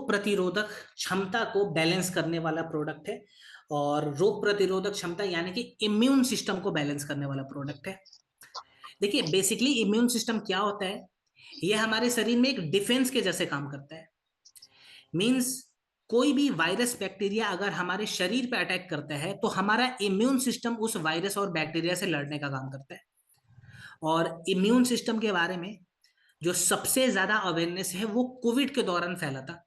प्रतिरोधक क्षमता को बैलेंस करने वाला प्रोडक्ट है। और रोग प्रतिरोधक क्षमता यानी कि इम्यून सिस्टम को बैलेंस करने वाला प्रोडक्ट है। देखिए बेसिकली इम्यून सिस्टम क्या होता है, ये हमारे शरीर में एक डिफेंस के जैसे काम करता है। मींस कोई भी वायरस बैक्टीरिया अगर हमारे शरीर पे अटैक करता है तो हमारा इम्यून सिस्टम उस वायरस और बैक्टीरिया से लड़ने का काम करता है। और इम्यून सिस्टम के बारे में जो सबसे ज्यादा अवेयरनेस है वो कोविड के दौरान फैला था,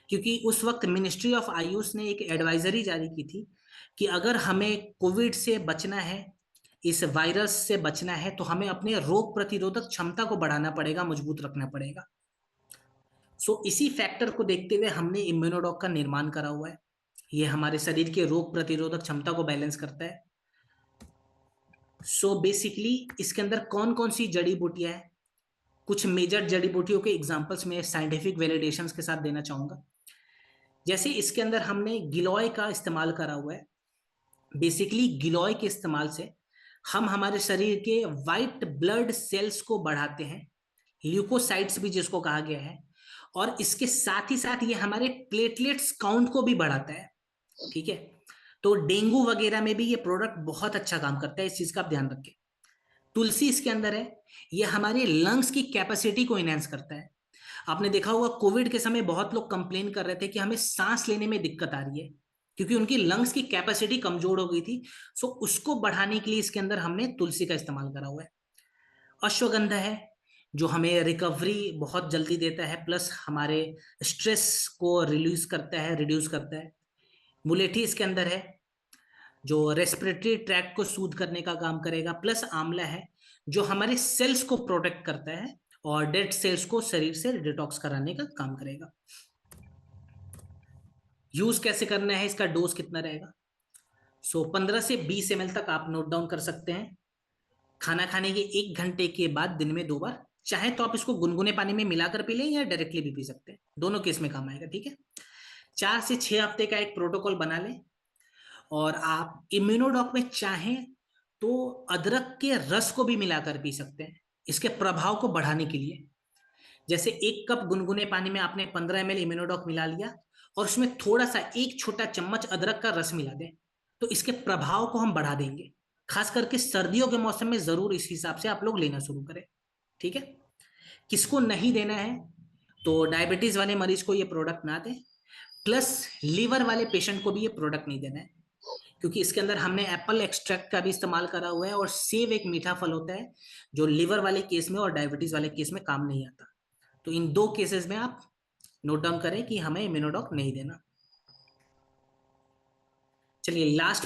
क्योंकि उस वक्त मिनिस्ट्री ऑफ आयुष ने एक एडवाइजरी जारी की थी कि अगर हमें कोविड से बचना है, इस वायरस से बचना है, तो हमें अपने रोग प्रतिरोधक क्षमता को बढ़ाना पड़ेगा, मजबूत रखना पड़ेगा। सो इसी फैक्टर को देखते हुए हमने इम्यूनोडॉक का निर्माण करा हुआ है। ये हमारे शरीर के रोग प्रतिरोधक क्षमता को बैलेंस करता है। सो बेसिकली इसके अंदर कौन कौन सी जड़ी बूटियां हैं, कुछ मेजर जड़ी बूटियों के एग्जांपल्स में साइंटिफिक वैलिडेशंस के साथ देना चाहूंगा। जैसे इसके अंदर हमने गिलोय का इस्तेमाल करा हुआ है। बेसिकली गिलोय के इस्तेमाल से हम हमारे शरीर के वाइट ब्लड सेल्स को बढ़ाते हैं, ल्यूकोसाइट्स भी जिसको कहा गया है। और इसके साथ ही साथ ये हमारे प्लेटलेट्स काउंट को भी बढ़ाता है। ठीक है, तो डेंगू वगैरह में भी ये प्रोडक्ट बहुत अच्छा काम करता है, इस चीज का आप ध्यान रखें। तुलसी इसके अंदर है, ये हमारे लंग्स की कैपेसिटी को इनहेंस करता है। आपने देखा होगा कोविड के समय बहुत लोग कंप्लेन कर रहे थे कि हमें सांस लेने में दिक्कत आ रही है, क्योंकि उनकी लंग्स की कैपेसिटी कमजोर हो गई थी। सो उसको बढ़ाने के लिए इसके अंदर हमने तुलसी का इस्तेमाल करा हुआ है। अश्वगंधा है, जो हमें रिकवरी बहुत जल्दी देता है, प्लस हमारे स्ट्रेस को रिड्यूस करता है। मुलेठी इसके अंदर है, जो रेस्पिरेटरी ट्रैक्ट को सूद करने का काम करेगा। प्लस आंवला है, जो हमारे सेल्स को प्रोटेक्ट करता है और डेड सेल्स को शरीर से डिटॉक्स कराने का काम करेगा। यूज कैसे करना है, इसका डोज कितना रहेगा? 15 से 20 ml तक आप नोट डाउन कर सकते हैं। खाना खाने के 1 घंटे के बाद दिन में 2 बार, चाहे तो आप इसको गुनगुने पानी में मिलाकर पी लें या डायरेक्टली भी पी सकते हैं, दोनों केस में काम आएगा। ठीक है, 4 से 6 हफ्ते का एक प्रोटोकॉल बना लें। और आप इम्यूनोडॉक में चाहें तो अदरक के रस को भी मिलाकर पी सकते हैं, इसके प्रभाव को बढ़ाने के लिए। जैसे 1 कप गुनगुने पानी में आपने 15 ml इम्यूनोडॉक मिला लिया और उसमें थोड़ा सा 1 छोटा चम्मच अदरक का रस मिला दें, तो इसके प्रभाव को हम बढ़ा देंगे। खास करके सर्दियों के मौसम में जरूर इस हिसाब से आप लोग लेना शुरू करें। ठीक है, किसको नहीं देना है, तो डायबिटीज वाले मरीज को ये प्रोडक्ट ना दें, प्लस लीवर वाले पेशेंट को भी ये प्रोडक्ट नहीं देना है, क्योंकि इसके अंदर हमने एप्पल एक्सट्रैक्ट का भी इस्तेमाल करा हुआ है। और सेब एक मीठा फल होता है जो लिवर वाले केस में और डायबिटीज वाले केस में काम नहीं आता। तो इन 2 केसेस में आप नोट डाउन करें कि हमें इम्यूनोडॉक नहीं देना। चलिए लास्ट